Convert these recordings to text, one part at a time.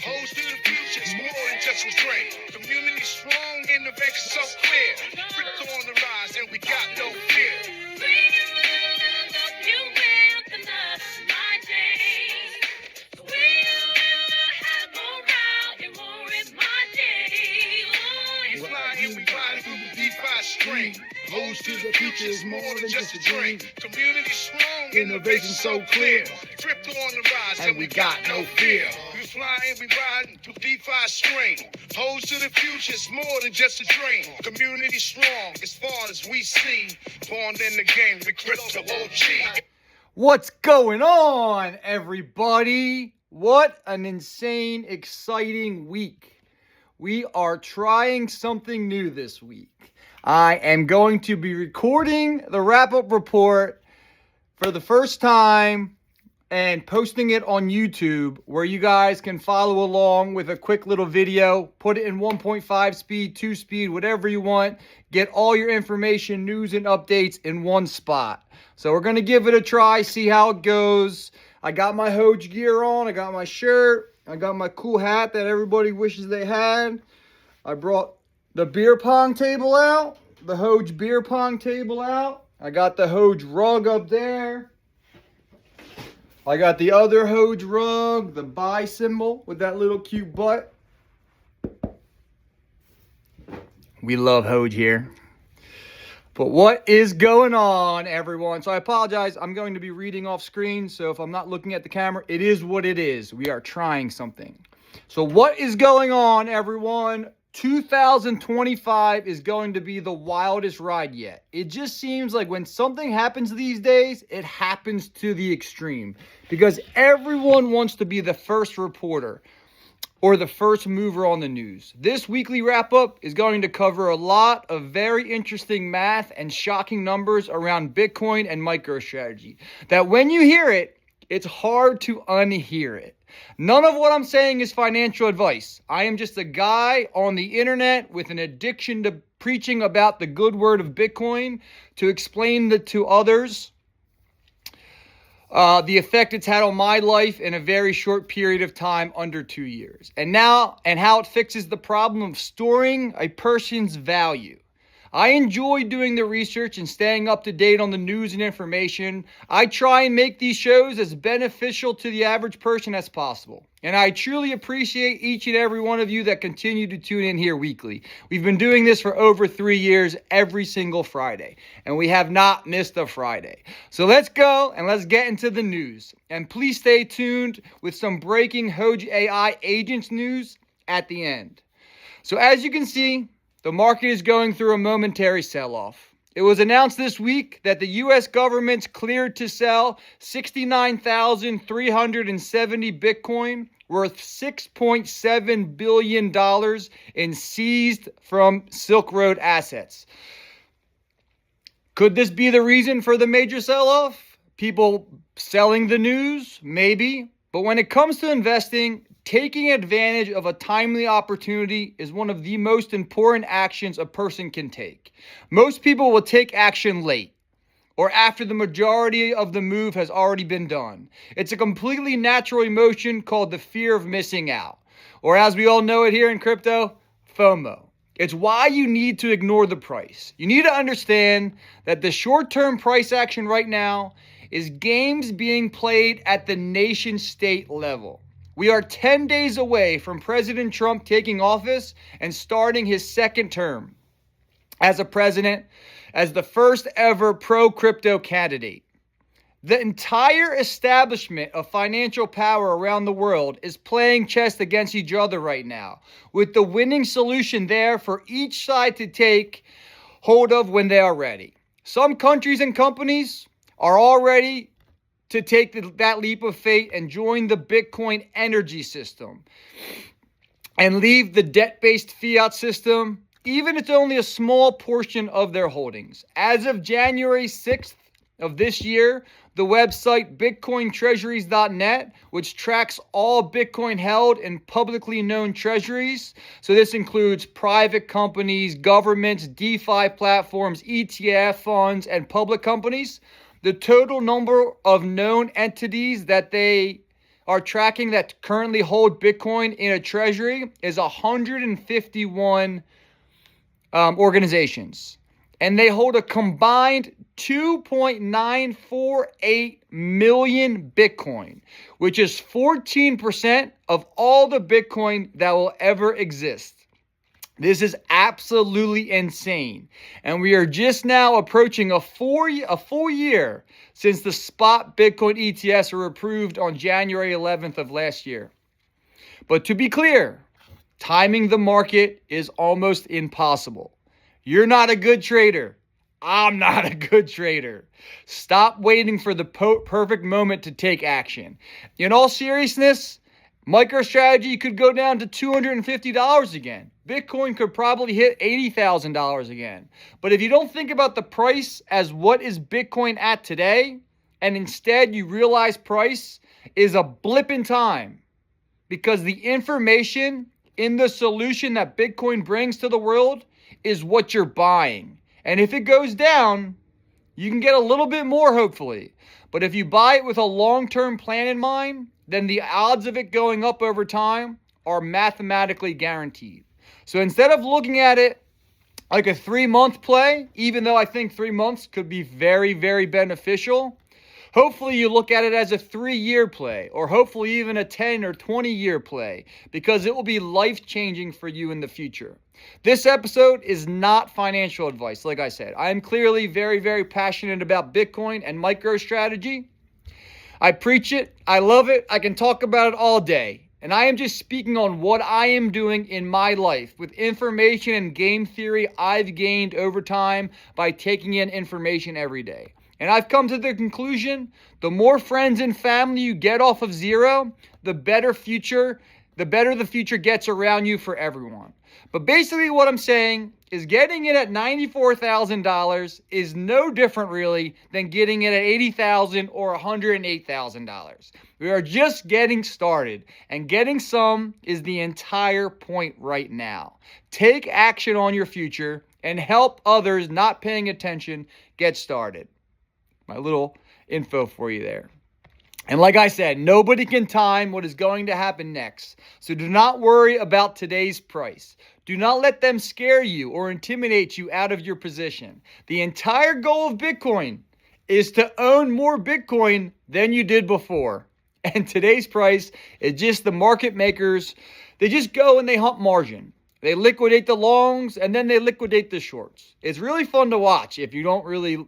Hoge to the future is more than just a trade. Community strong, innovation so clear. Crypto on the rise and we got no fear. String. Hoge to the future is more than just a dream. Community strong, innovation so clear. Crypto on the rise and we got no fear. We fly and we ride to DeFi string. Hoge to the future is more than just a dream. Community strong as far as we see. Born in the game with crypto OG. What's going on, everybody? What an insane, exciting week. We are trying something new this week. I am going to be recording the wrap-up report for the first time and posting it on YouTube where you guys can follow along with a quick little video. Put it in 1.5 speed, 2 speed, whatever you want. Get all your information, news, and updates in one spot. So we're going to give it a try, see how it goes. I got my Hoge gear on. I got my shirt. I got my cool hat that everybody wishes they had. I brought the beer pong table out, the Hoge beer pong table out. I got the Hoge rug up there. I got the other Hoge rug, the buy symbol with that little cute butt. We love Hoge here. But what is going on, everyone? So I apologize. I'm going to be reading off screen. So if I'm not looking at the camera, it is what it is. We are trying something. So what is going on, everyone? 2025 is going to be the wildest ride yet. It just seems like when something happens these days, it happens to the extreme because everyone wants to be the first reporter or the first mover on the news. This weekly wrap-up is going to cover a lot of very interesting math and shocking numbers around Bitcoin and MicroStrategy that when you hear it, it's hard to unhear it. None of what I'm saying is financial advice. I am just a guy on the internet with an addiction to preaching about the good word of Bitcoin to explain to others the effect it's had on my life in a very short period of time, under 2 years. And how it fixes the problem of storing a person's value. I enjoy doing the research and staying up to date on the news and information. I try and make these shows as beneficial to the average person as possible. And I truly appreciate each and every one of you that continue to tune in here weekly. We've been doing this for over 3 years, every single Friday. And we have not missed a Friday. So let's go and let's get into the news. And please stay tuned with some breaking Hoge AI agents news at the end. So as you can see, the market is going through a momentary sell-off. It was announced this week that the U.S. government's cleared to sell 69,370 Bitcoin worth $6.7 billion in seized from Silk Road assets. Could this be the reason for the major sell-off? People selling the news? Maybe. But when it comes to investing, taking advantage of a timely opportunity is one of the most important actions a person can take. Most people will take action late or after the majority of the move has already been done. It's a completely natural emotion called the fear of missing out, or as we all know it here in crypto, FOMO. It's why you need to ignore the price. You need to understand that the short-term price action right now is games being played at the nation-state level. We are 10 days away from President Trump taking office and starting his second term as a president, as the first ever pro-crypto candidate. The entire establishment of financial power around the world is playing chess against each other right now, with the winning solution there for each side to take hold of when they are ready. Some countries and companies are already to take that leap of faith and join the Bitcoin energy system and leave the debt-based fiat system, even if it's only a small portion of their holdings. As of January 6th of this year, the website bitcointreasuries.net, which tracks all Bitcoin held in publicly known treasuries. So this includes private companies, governments, DeFi platforms, ETF funds, and public companies. The total number of known entities that they are tracking that currently hold Bitcoin in a treasury is 151 organizations. And they hold a combined 2.948 million Bitcoin, which is 14% of all the Bitcoin that will ever exist. This is absolutely insane. And we are just now approaching a full year since the spot Bitcoin ETFs were approved on January 11th of last year. But to be clear, timing the market is almost impossible. You're not a good trader. I'm not a good trader. Stop waiting for the perfect moment to take action. In all seriousness, MicroStrategy could go down to $250 again. Bitcoin could probably hit $80,000 again. But if you don't think about the price as what is Bitcoin at today, and instead you realize price is a blip in time, because the information in the solution that Bitcoin brings to the world is what you're buying. And if it goes down, you can get a little bit more, hopefully. But if you buy it with a long-term plan in mind, then the odds of it going up over time are mathematically guaranteed. So instead of looking at it like a 3-month play, even though I think 3 months could be very, very beneficial, hopefully you look at it as a 3-year play, or hopefully even a 10 or 20-year play, because it will be life-changing for you in the future. This episode is not financial advice, like I said. I am clearly very, very passionate about Bitcoin and MicroStrategy. I preach it. I love it. I can talk about it all day. And I am just speaking on what I am doing in my life with information and game theory I've gained over time by taking in information every day. And I've come to the conclusion, the more friends and family you get off of zero, the better the future gets around you for everyone. But basically what I'm saying is getting it at $94,000 is no different really than getting it at $80,000 or $108,000. We are just getting started, and getting some is the entire point right now. Take action on your future and help others not paying attention get started. My little info for you there. And like I said, nobody can time what is going to happen next. So do not worry about today's price. Do not let them scare you or intimidate you out of your position. The entire goal of Bitcoin is to own more Bitcoin than you did before. And today's price is just the market makers. They just go and they hunt margin. They liquidate the longs and then they liquidate the shorts. It's really fun to watch if you don't really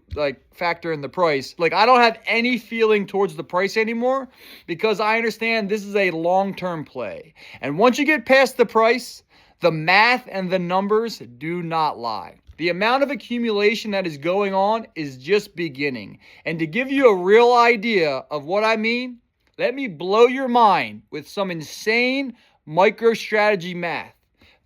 factor in the price. I don't have any feeling towards the price anymore because I understand this is a long-term play. And once you get past the price, the math and the numbers do not lie. The amount of accumulation that is going on is just beginning. And to give you a real idea of what I mean, let me blow your mind with some insane MicroStrategy math.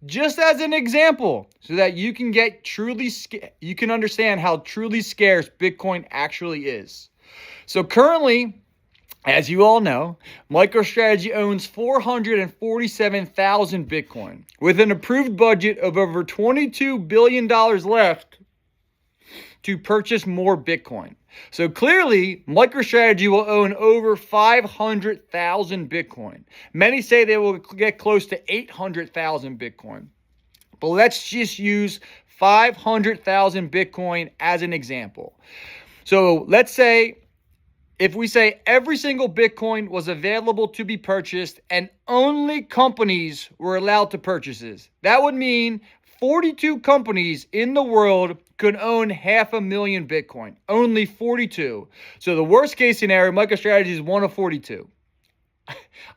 Just as an example, so that you can you can understand how truly scarce Bitcoin actually is. So currently, as you all know, MicroStrategy owns 447,000 Bitcoin with an approved budget of over $22 billion left to purchase more Bitcoin. So clearly, MicroStrategy will own over 500,000 Bitcoin. Many say they will get close to 800,000 Bitcoin. But let's just use 500,000 Bitcoin as an example. So let's say, if we say every single Bitcoin was available to be purchased and only companies were allowed to purchase this, that would mean 42 companies in the world could own 500,000 Bitcoin. Only 42. So the worst case scenario, MicroStrategy is one of 42.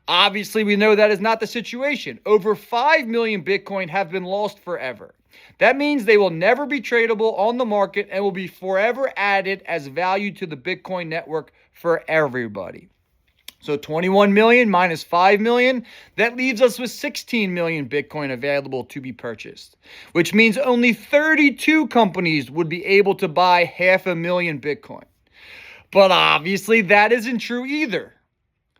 Obviously, we know that is not the situation. Over 5 million Bitcoin have been lost forever. That means they will never be tradable on the market and will be forever added as value to the Bitcoin network for everybody. So 21 million minus 5 million, that leaves us with 16 million Bitcoin available to be purchased, which means only 32 companies would be able to buy 500,000 Bitcoin. But obviously that isn't true either.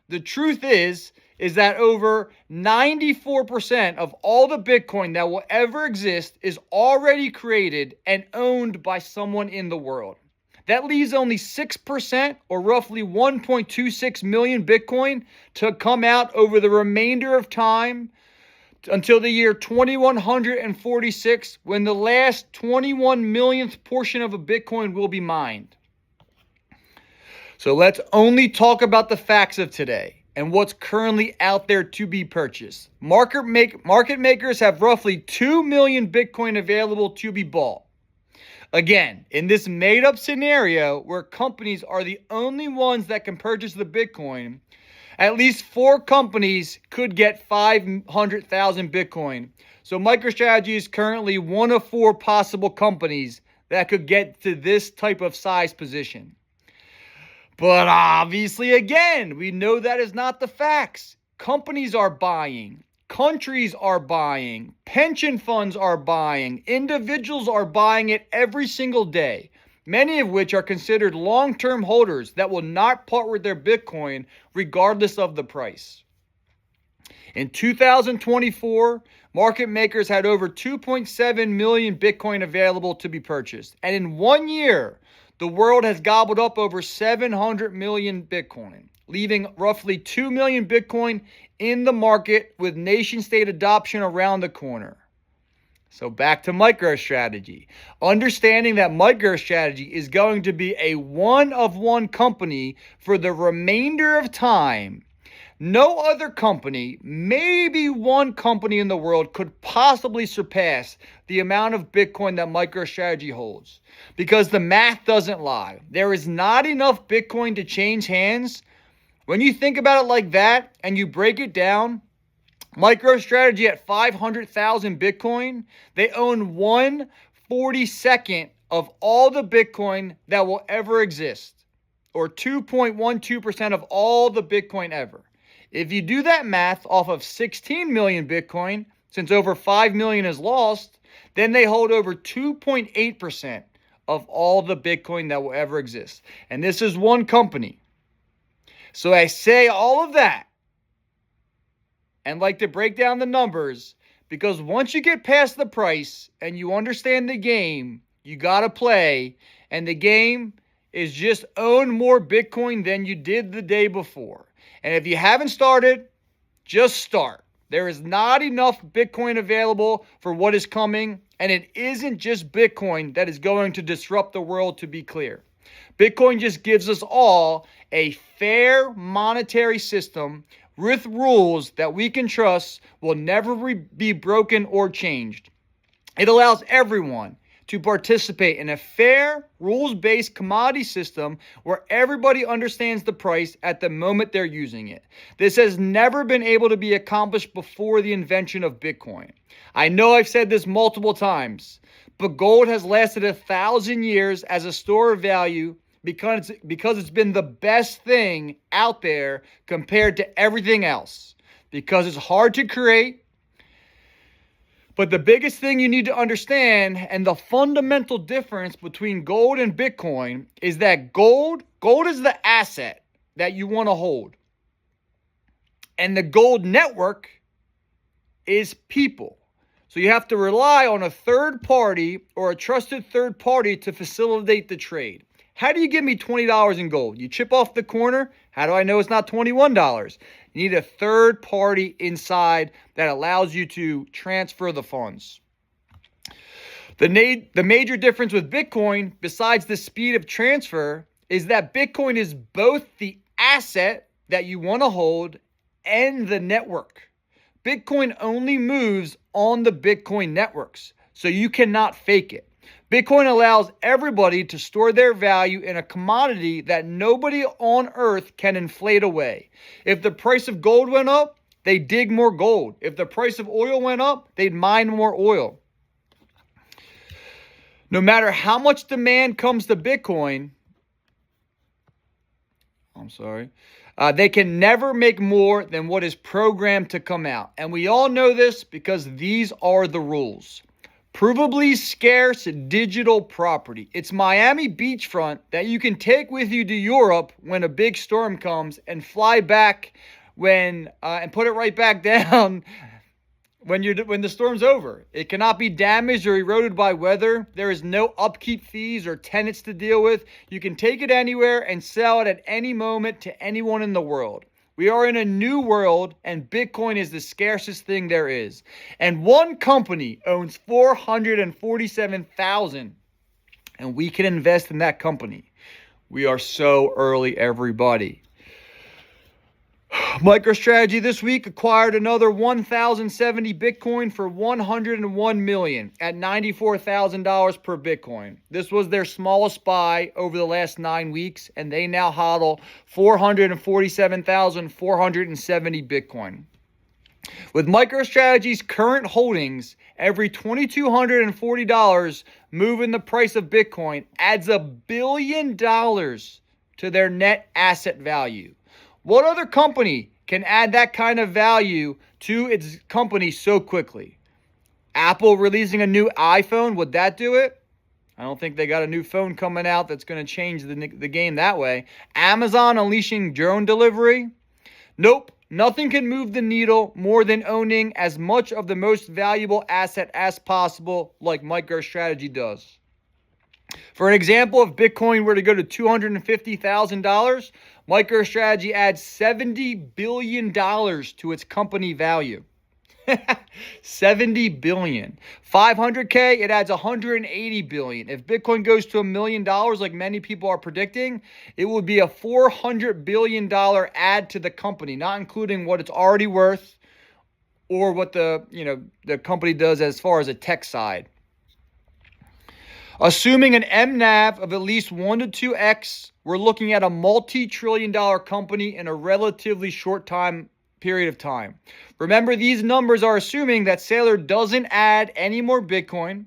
The truth is that over 94% of all the Bitcoin that will ever exist is already created and owned by someone in the world. That leaves only 6%, or roughly 1.26 million Bitcoin, to come out over the remainder of time until the year 2146, when the last 21 millionth portion of a Bitcoin will be mined. So let's only talk about the facts of today and what's currently out there to be purchased. Market makers have roughly 2 million Bitcoin available to be bought. Again, in this made-up scenario where companies are the only ones that can purchase the Bitcoin, at least 4 companies could get 500,000 Bitcoin. So MicroStrategy is currently one of 4 possible companies that could get to this type of size position. But obviously, again, we know that is not the facts. Companies are buying. Countries are buying. Pension funds are buying. Individuals are buying it every single day, many of which are considered long-term holders that will not part with their Bitcoin regardless of the price. In 2024, market makers had over 2.7 million Bitcoin available to be purchased. And in 1 year, the world has gobbled up over 700 million Bitcoin, leaving roughly 2 million Bitcoin in the market with nation-state adoption around the corner. So back to MicroStrategy. Understanding that MicroStrategy is going to be a one-of-one company for the remainder of time. No other company, maybe one company in the world, could possibly surpass the amount of Bitcoin that MicroStrategy holds. Because the math doesn't lie. There is not enough Bitcoin to change hands. When you think about it like that and you break it down, MicroStrategy at 500,000 Bitcoin, they own 1/42nd of all the Bitcoin that will ever exist, or 2.12% of all the Bitcoin ever. If you do that math off of 16 million Bitcoin, since over 5 million is lost, then they hold over 2.8% of all the Bitcoin that will ever exist. And this is one company. So I say all of that and like to break down the numbers, because once you get past the price and you understand the game, you got to play. And the game is just own more Bitcoin than you did the day before. And if you haven't started, just start. There is not enough Bitcoin available for what is coming. And it isn't just Bitcoin that is going to disrupt the world, to be clear. Bitcoin just gives us all a fair monetary system with rules that we can trust will never be broken or changed. It allows everyone to participate in a fair, rules-based commodity system where everybody understands the price at the moment they're using it. This has never been able to be accomplished before the invention of Bitcoin. I know I've said this multiple times, but gold has lasted 1,000 years as a store of value because it's been the best thing out there compared to everything else. Because it's hard to create. But the biggest thing you need to understand, and the fundamental difference between gold and Bitcoin, is that gold is the asset that you want to hold. And the gold network is people. So you have to rely on a third party or a trusted third party to facilitate the trade. How do you give me $20 in gold? You chip off the corner. How do I know it's not $21? You need a third party inside that allows you to transfer the funds. The major difference with Bitcoin, besides the speed of transfer, is that Bitcoin is both the asset that you want to hold and the network. Bitcoin only moves on the Bitcoin networks, so you cannot fake it. Bitcoin allows everybody to store their value in a commodity that nobody on earth can inflate away. If the price of gold went up, they dig more gold. If the price of oil went up, they'd mine more oil. No matter how much demand comes to Bitcoin, they can never make more than what is programmed to come out. And we all know this because these are the rules. Provably scarce digital property. It's Miami beachfront that you can take with you to Europe when a big storm comes and fly back and put it right back down when the storm's over. It cannot be damaged or eroded by weather. There is no upkeep fees or tenants to deal with. You can take it anywhere and sell it at any moment to anyone in the world. We are in a new world, and Bitcoin is the scarcest thing there is. And one company owns 447,000, and we can invest in that company. We are so early, everybody. MicroStrategy this week acquired another 1,070 Bitcoin for $101 million at $94,000 per Bitcoin. This was their smallest buy over the last 9 weeks, and they now hodl 447,470 Bitcoin. With MicroStrategy's current holdings, every $2,240 move in the price of Bitcoin adds $1 billion to their net asset value. What other company can add that kind of value to its company so quickly? Apple releasing a new iPhone, would that do it? I don't think they got a new phone coming out that's going to change the game that way. Amazon unleashing drone delivery? Nope. Nothing can move the needle more than owning as much of the most valuable asset as possible, like MicroStrategy does. For an example, if Bitcoin were to go to $250,000, MicroStrategy adds $70 billion to its company value. $70 billion. $500K, it adds $180 billion. If Bitcoin goes to $1 million, like many people are predicting, it would be a $400 billion add to the company, not including what it's already worth or what the company does as far as a tech side. Assuming an MNAV of at least 1 to 2x, we're looking at a multi-trillion-dollar company in a relatively short period of time. Remember, these numbers are assuming that Saylor doesn't add any more Bitcoin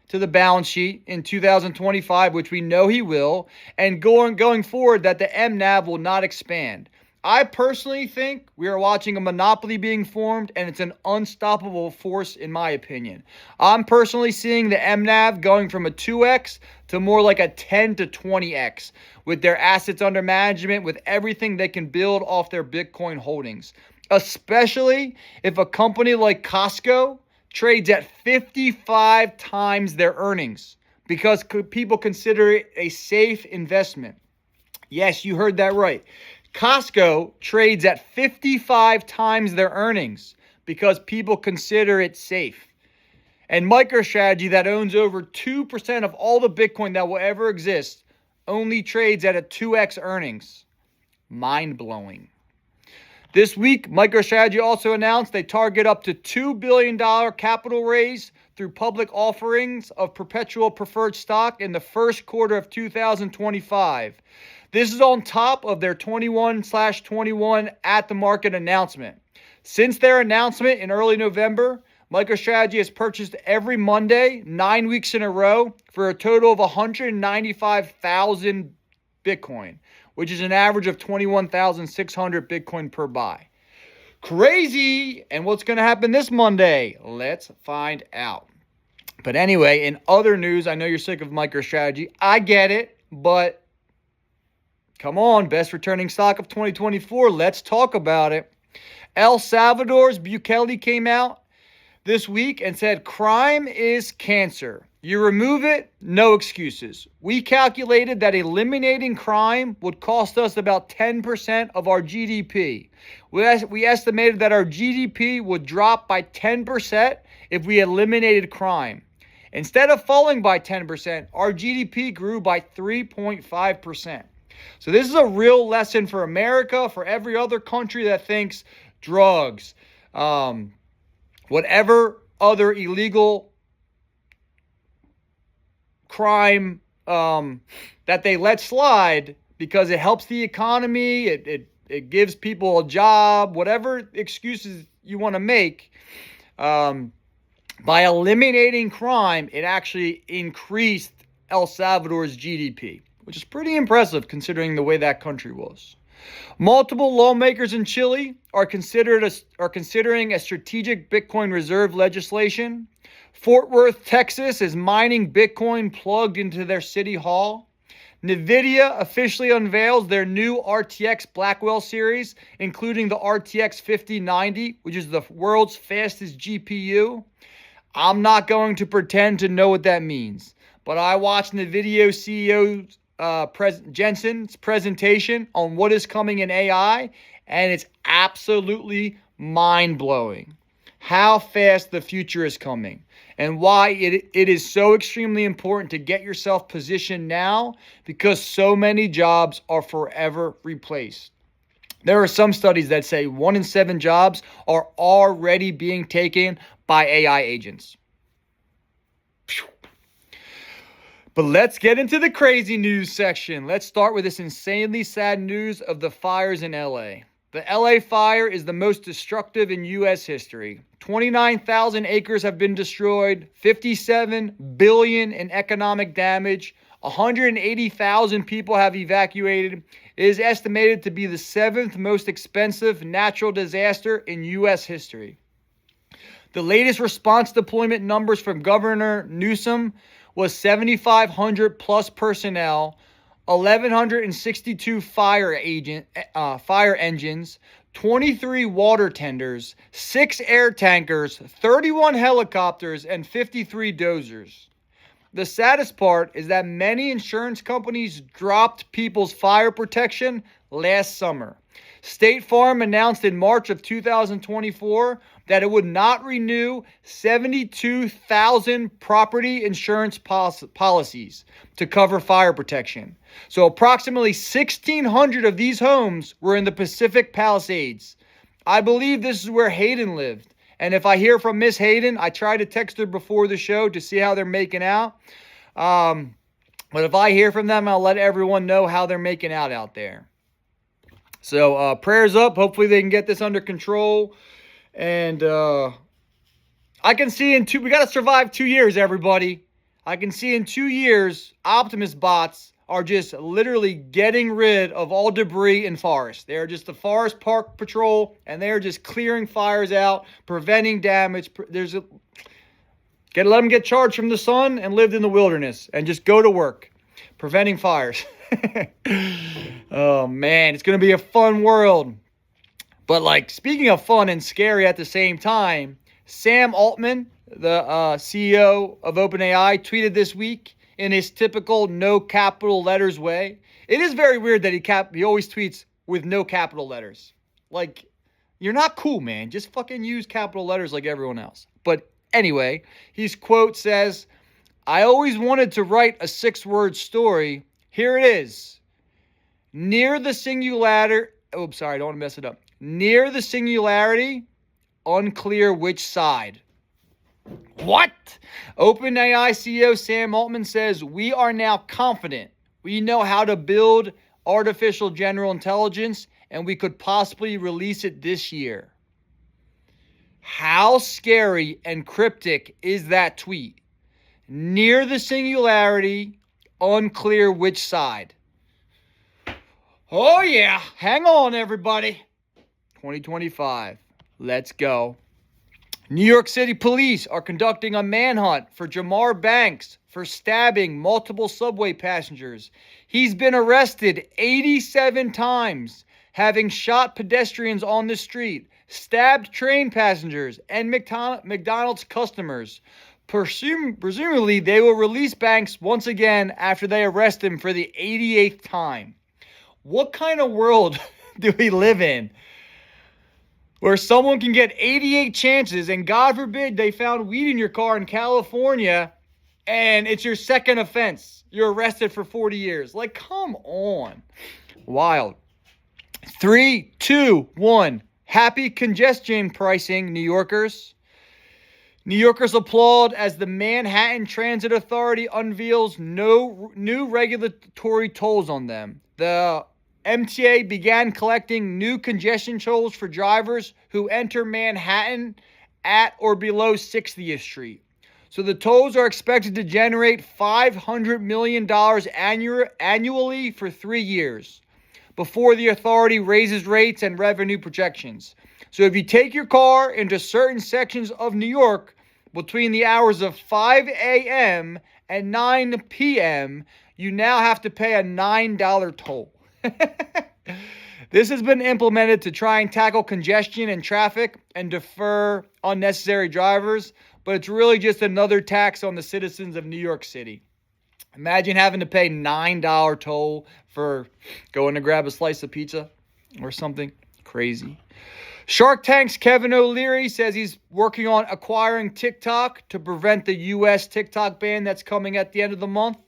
to the balance sheet in 2025, which we know he will, and going forward that the MNAV will not expand. I personally think we are watching a monopoly being formed, and it's an unstoppable force in my opinion. I'm personally seeing the MNAV going from a 2x to more like a 10 to 20x with their assets under management, with everything they can build off their Bitcoin holdings. Especially if a company like Costco trades at 55 times their earnings, because people consider it a safe investment. Yes, you heard that right. Costco trades at 55 times their earnings because people consider it safe. And MicroStrategy, that owns over 2% of all the Bitcoin that will ever exist, only trades at a 2x earnings. Mind-blowing. This week, MicroStrategy also announced they target up to $2 billion capital raise through public offerings of perpetual preferred stock in the first quarter of 2025. This is on top of their 21/21 at the market announcement. Since their announcement in early November, MicroStrategy has purchased every Monday, 9 weeks in a row, for a total of 195,000 Bitcoin, which is an average of 21,600 Bitcoin per buy. Crazy! And what's going to happen this Monday? Let's find out. But anyway, in other news, I know you're sick of MicroStrategy. I get it, but come on, best returning stock of 2024. Let's talk about it. El Salvador's Bukele came out this week and said crime is cancer. You remove it, no excuses. We calculated that eliminating crime would cost us about 10% of our GDP. We estimated that our GDP would drop by 10% if we eliminated crime. Instead of falling by 10%, our GDP grew by 3.5%. So this is a real lesson for America, for every other country that thinks drugs, whatever other illegal crime that they let slide because it helps the economy, it gives people a job, whatever excuses you want to make. By eliminating crime, it actually increased El Salvador's GDP, which is pretty impressive considering the way that country was. Multiple lawmakers in Chile are considering a strategic Bitcoin reserve legislation. Fort Worth, Texas is mining Bitcoin plugged into their city hall. NVIDIA officially unveils their new RTX Blackwell series, including the RTX 5090, which is the world's fastest GPU. I'm not going to pretend to know what that means, but I watched NVIDIA CEO Jensen's presentation on what is coming in AI, and it's absolutely mind-blowing how fast the future is coming and why it is so extremely important to get yourself positioned now, because so many jobs are forever replaced. There are some studies that say 1 in 7 jobs are already being taken by AI agents. But let's get into the crazy news section. Let's start with this insanely sad news of the fires in LA. The LA fire is the most destructive in U.S. history. 29,000 acres have been destroyed, 57 billion in economic damage, 180,000 people have evacuated. It is estimated to be the 7th most expensive natural disaster in U.S. history. The latest response deployment numbers from Governor Newsom was 7,500 plus personnel, 1,162 fire engines, 23 water tenders, 6 air tankers, 31 helicopters, and 53 dozers. The saddest part is that many insurance companies dropped people's fire protection last summer. State Farm announced in March of 2024 that it would not renew 72,000 property insurance policies to cover fire protection. So approximately 1,600 of these homes were in the Pacific Palisades. I believe this is where Hayden lived. And if I hear from Miss Hayden, I tried to text her before the show to see how they're making out. But if I hear from them, I'll let everyone know how they're making out there. So prayers up. Hopefully they can get this under control. And I can see we got to survive 2 years, everybody. I can see in 2 years, Optimus bots are just literally getting rid of all debris in forests. They're just the Forest Park Patrol, and they're just clearing fires out, preventing damage. Gotta let them get charged from the sun and lived in the wilderness and just go to work, preventing fires. Oh, man, it's going to be a fun world. But, speaking of fun and scary at the same time, Sam Altman, the CEO of OpenAI, tweeted this week in his typical no capital letters way. It is very weird that he always tweets with no capital letters. You're not cool, man. Just fucking use capital letters like everyone else. But anyway, his quote says, "I always wanted to write a 6-word story. Here it is. Near the singularity." Oh, sorry, I don't want to mess it up. "Near the singularity, unclear which side." What? OpenAI CEO Sam Altman says, "We are now confident. We know how to build artificial general intelligence, and we could possibly release it this year." How scary and cryptic is that tweet? Near the singularity, unclear which side. Oh yeah, hang on everybody. 2025, let's go. New York City police are conducting a manhunt for Jamar Banks for stabbing multiple subway passengers. He's been arrested 87 times, having shot pedestrians on the street, stabbed train passengers, and McDonald's customers. Presumably, they will release Banks once again after they arrest him for the 88th time. What kind of world do we live in where someone can get 88 chances and God forbid they found weed in your car in California and it's your second offense? You're arrested for 40 years. Come on. Wild. 3, 2, 1. Happy congestion pricing, New Yorkers. New Yorkers applaud as the Manhattan Transit Authority unveils no new regulatory tolls on them. The MTA began collecting new congestion tolls for drivers who enter Manhattan at or below 60th Street. So the tolls are expected to generate $500 million annually for 3 years before the authority raises rates and revenue projections. So if you take your car into certain sections of New York between the hours of 5 a.m. and 9 p.m., you now have to pay a $9 toll. This has been implemented to try and tackle congestion and traffic and defer unnecessary drivers, but it's really just another tax on the citizens of New York City. Imagine having to pay $9 toll for going to grab a slice of pizza or something crazy. Shark Tank's Kevin O'Leary says he's working on acquiring TikTok to prevent the U.S. TikTok ban that's coming at the end of the month.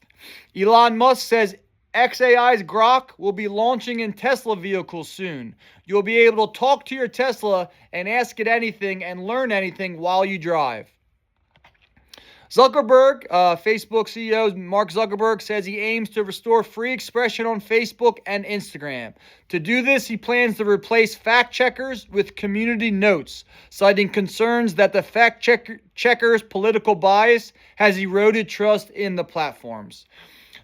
Elon Musk says xAI's Grok will be launching in Tesla vehicles soon. You'll be able to talk to your Tesla and ask it anything and learn anything while you drive. Zuckerberg, Facebook CEO Mark Zuckerberg says he aims to restore free expression on Facebook and Instagram. To do this, he plans to replace fact checkers with community notes, citing concerns that the fact checkers' political bias has eroded trust in the platforms.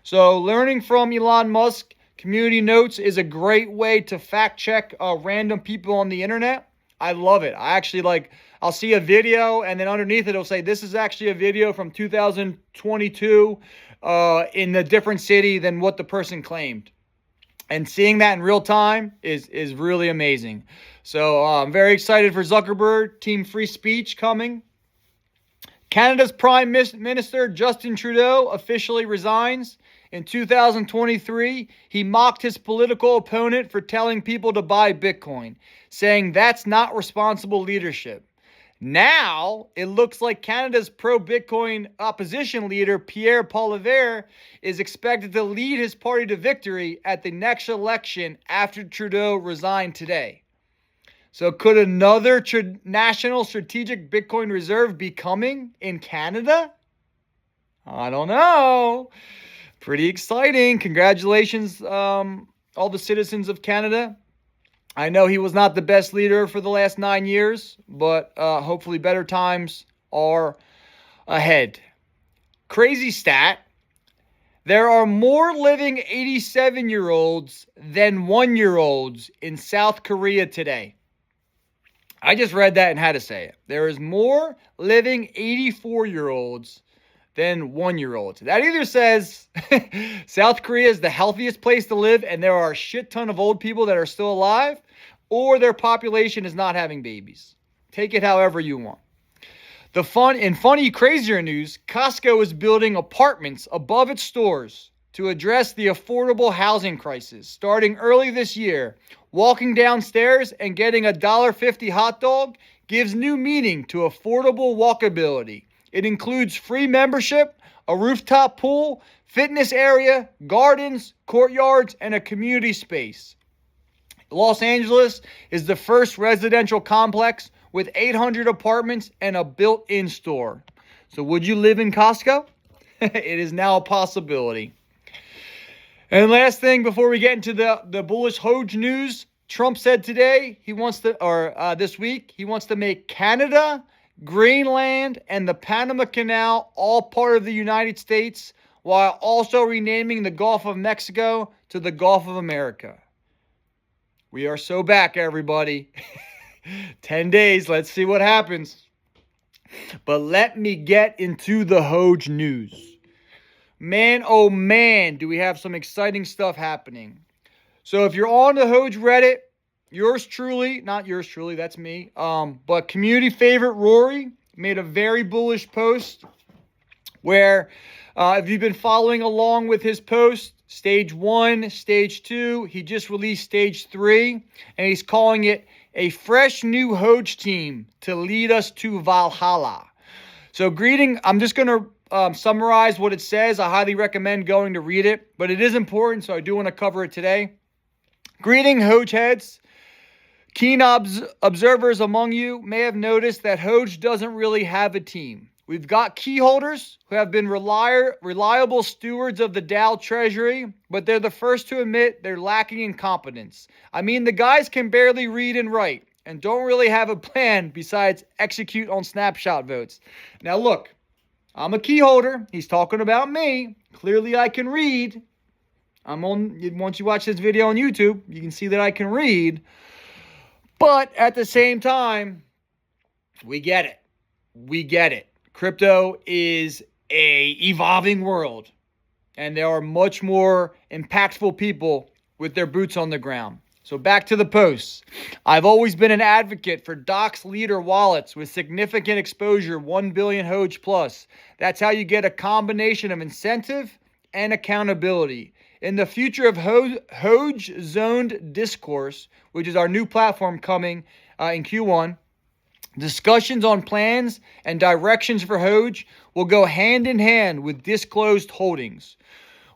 So learning from Elon Musk, community notes is a great way to fact check random people on the internet. I love it. I'll see a video and then underneath it, it'll say, this is actually a video from 2022 in a different city than what the person claimed. And seeing that in real time is really amazing. So I'm very excited for Zuckerberg, Team Free Speech coming. Canada's Prime Minister Justin Trudeau officially resigns. In 2023, he mocked his political opponent for telling people to buy Bitcoin, saying that's not responsible leadership. Now, it looks like Canada's pro-Bitcoin opposition leader, Pierre Poilievre, is expected to lead his party to victory at the next election after Trudeau resigned today. So could another national strategic Bitcoin reserve be coming in Canada? I don't know. Pretty exciting. Congratulations, all the citizens of Canada. I know he was not the best leader for the last 9 years, but hopefully better times are ahead. Crazy stat. There are more living 87-year-olds than 1-year-olds in South Korea today. I just read that and had to say it. There is more living 84-year-olds than 1-year-olds. That either says South Korea is the healthiest place to live and there are a shit ton of old people that are still alive, or their population is not having babies. Take it however you want. Funny, crazier news, Costco is building apartments above its stores to address the affordable housing crisis. Starting early this year, walking downstairs and getting a $1.50 hot dog gives new meaning to affordable walkability. It includes free membership, a rooftop pool, fitness area, gardens, courtyards, and a community space. Los Angeles is the first residential complex with 800 apartments and a built-in store. So would you live in Costco? It is now a possibility. And last thing before we get into the bullish Hoge news, Trump said today this week, he wants to make Canada, Greenland, and the Panama Canal all part of the United States, while also renaming the Gulf of Mexico to the Gulf of America. We are so back, everybody. 10 days. Let's see what happens. But let me get into the Hoge news. Man, oh man, do we have some exciting stuff happening. So if you're on the Hoge Reddit, not yours truly, that's me, but community favorite Rory made a very bullish post where if you've been following along with his post, stage 1, stage 2, he just released stage 3, and he's calling it a fresh new Hoge team to lead us to Valhalla. So I'm just going to summarize what it says. I highly recommend going to read it, but it is important, so I do want to cover it today. Greeting Hoge heads. Keen observers among you may have noticed that Hoge doesn't really have a team. We've got key holders who have been reliable stewards of the Dow Treasury, but they're the first to admit they're lacking in competence. I mean, the guys can barely read and write and don't really have a plan besides execute on snapshot votes. Now look, I'm a key holder. He's talking about me. Clearly I can read. Once you watch this video on YouTube, you can see that I can read. But at the same time, we get it. Crypto is a evolving world. and there are much more impactful people with their boots on the ground. So back to the posts. I've always been an advocate for Docs Leader wallets with significant exposure, 1 billion Hoge plus. That's how you get a combination of incentive and accountability. In the future of Hoge Zoned Discourse, which is our new platform coming in Q1, discussions on plans and directions for Hoge will go hand in hand with disclosed holdings.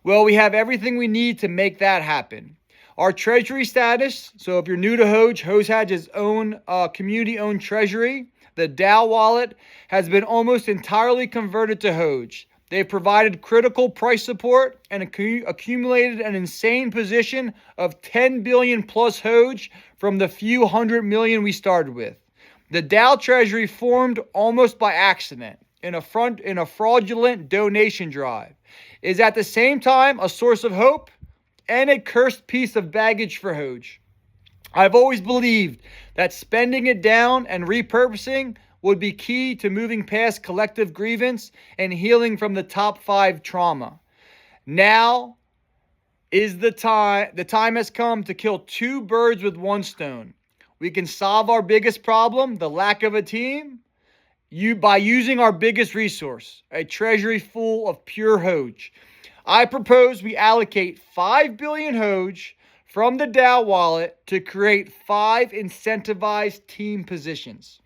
Well, we have everything we need to make that happen. Our treasury status, so if you're new to Hoge has its own community-owned treasury. The DAO wallet has been almost entirely converted to Hoge. They've provided critical price support and accumulated an insane position of 10 billion plus Hoge from the few 100 million we started with. The DAO treasury formed almost by accident in a fraudulent donation drive, is at the same time a source of hope and a cursed piece of baggage for Hoge. I've always believed that spending it down and repurposing would be key to moving past collective grievance and healing from the top 5 trauma. Now is the time. The time has come to kill 2 birds with 1 stone. We can solve our biggest problem, the lack of a team, by using our biggest resource, a treasury full of pure Hoge. I propose we allocate 5 billion Hoge from the DAO wallet to create 5 incentivized team positions.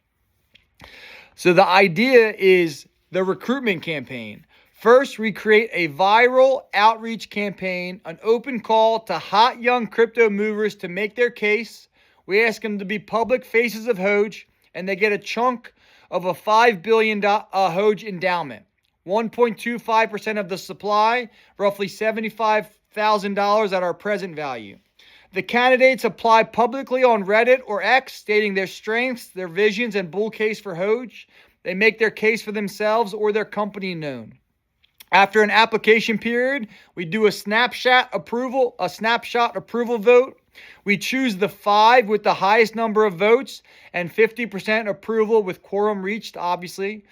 So the idea is the recruitment campaign. First, we create a viral outreach campaign, an open call to hot young crypto movers to make their case. We ask them to be public faces of Hoge, and they get a chunk of a $5 billion Hoge endowment. 1.25% of the supply, roughly $75,000 at our present value. The candidates apply publicly on Reddit or X, stating their strengths, their visions, and bull case for Hoge. They make their case for themselves or their company known. After an application period, we do a snapshot approval vote. We choose the 5 with the highest number of votes and 50% approval with quorum reached, obviously.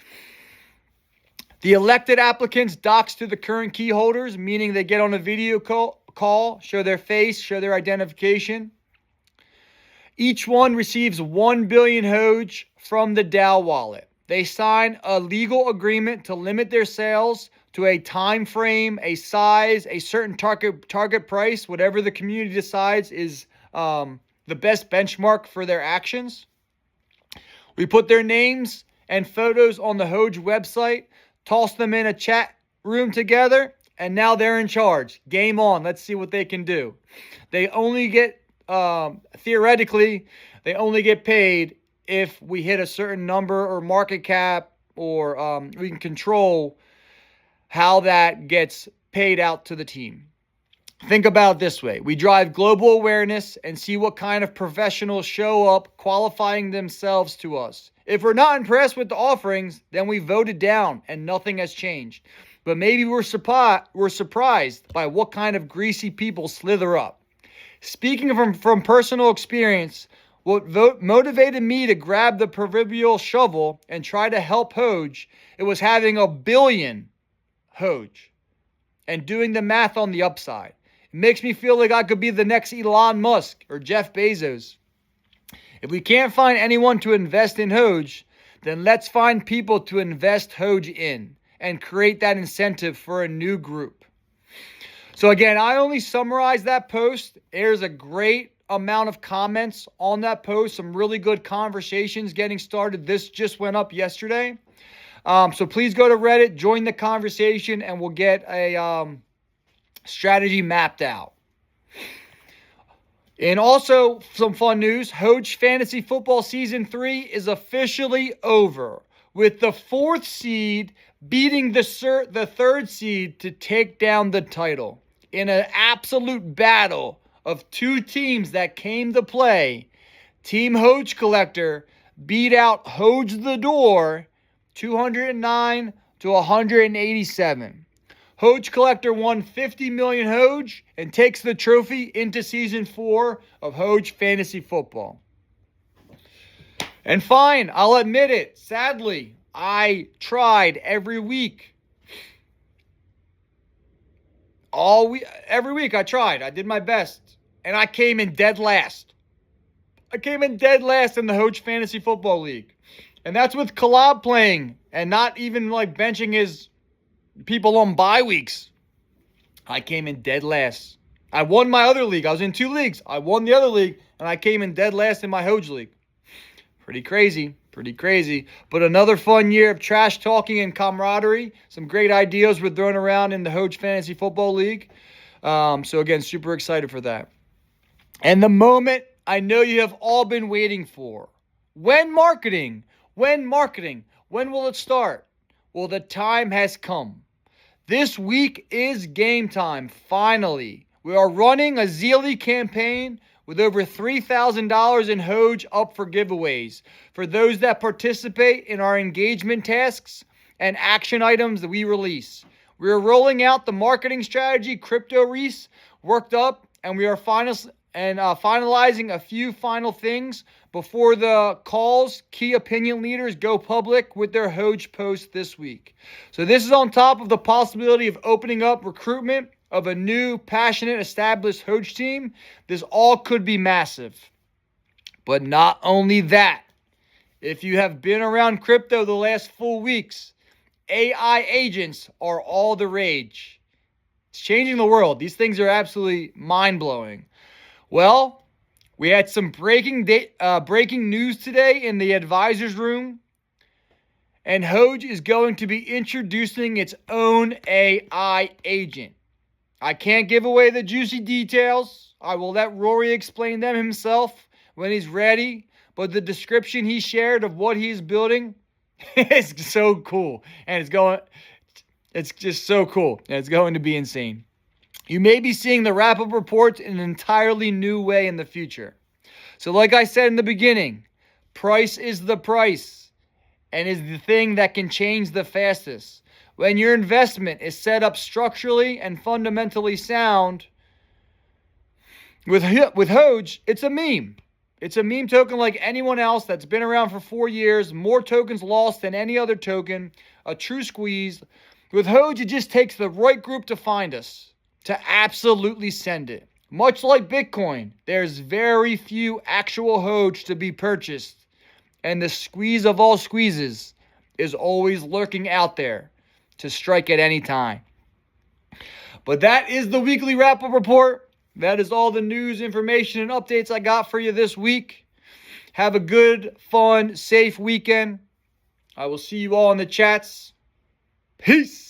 The elected applicants dox to the current key holders, meaning they get on a video call, show their face, show their identification. Each one receives 1 billion Hoge from the DAO wallet. They sign a legal agreement to limit their sales to a time frame, a size, a certain target price, whatever the community decides is the best benchmark for their actions. We put their names and photos on the Hoge website, toss them in a chat room together, and now they're in charge. Game on. Let's see what they can do. They only get, theoretically, they only get paid if we hit a certain number or market cap, or we can control how that gets paid out to the team. Think about it this way. We drive global awareness and see what kind of professionals show up qualifying themselves to us. If we're not impressed with the offerings, then we vote it down and nothing has changed. But maybe we're surprised by what kind of greasy people slither up. Speaking from personal experience, what motivated me to grab the proverbial shovel and try to help Hoge, it was having 1 billion Hoge and doing the math on the upside. It makes me feel like I could be the next Elon Musk or Jeff Bezos. If we can't find anyone to invest in Hoge, then let's find people to invest Hoge in and create that incentive for a new group. So again, I only summarized that post. There's a great amount of comments on that post, some really good conversations getting started. This just went up yesterday. So please go to Reddit, join the conversation, and we'll get a strategy mapped out. And also some fun news, Hoge Fantasy Football Season 3 is officially over, with the 4th seed beating the 3rd seed to take down the title. In an absolute battle of 2 teams that came to play, Team Hoge Collector beat out Hoge the Door 209 to 187. Hoge Collector won 50 million Hoge and takes the trophy into Season 4 of Hoge Fantasy Football. And fine, I'll admit it, sadly, I tried every week Every week I tried. I did my best. And I came in dead last. I came in dead last in the Hoge Fantasy Football League. And that's with Collab playing and not even like benching his people on bye weeks. I came in dead last. I won my other league. I was in 2 leagues. I won the other league, and I came in dead last in my Hoge League. Pretty crazy. Pretty crazy. But another fun year of trash talking and camaraderie. Some great ideas were thrown around in the Hoge Fantasy Football League. So again, super excited for that. And the moment I know you have all been waiting for. When marketing? When will it start? Well, the time has come. This week is game time, finally. We are running a Zealy campaign with over $3,000 in Hoge up for giveaways for those that participate in our engagement tasks and action items that we release. We are rolling out the marketing strategy Crypto Reese worked up, and we are finalizing a few final things before the calls key opinion leaders go public with their Hoge post this week. So this is on top of the possibility of opening up recruitment of a new, passionate, established Hoge team. This all could be massive. But not only that, if you have been around crypto the last full weeks, AI agents are all the rage. It's changing the world. These things are absolutely mind-blowing. Well, we had some breaking news today in the advisors room, and Hoge is going to be introducing its own AI agent. I can't give away the juicy details. I will let Rory explain them himself when he's ready, but the description he shared of what he's building is so cool, and it's just so cool, and it's going to be insane. You may be seeing the wrap-up reports in an entirely new way in the future. So like I said in the beginning, price is the price and is the thing that can change the fastest. When your investment is set up structurally and fundamentally sound, with Hoge, it's a meme. It's a meme token like anyone else that's been around for 4 years, more tokens lost than any other token, a true squeeze. With Hoge, it just takes the right group to find us, to absolutely send it. Much like Bitcoin, there's very few actual Hoge to be purchased, and the squeeze of all squeezes is always lurking out there to strike at any time. But that is the weekly wrap-up report. That is all the news, information, and updates I got for you this week. Have a good, fun, safe weekend. I will see you all in the chats. Peace.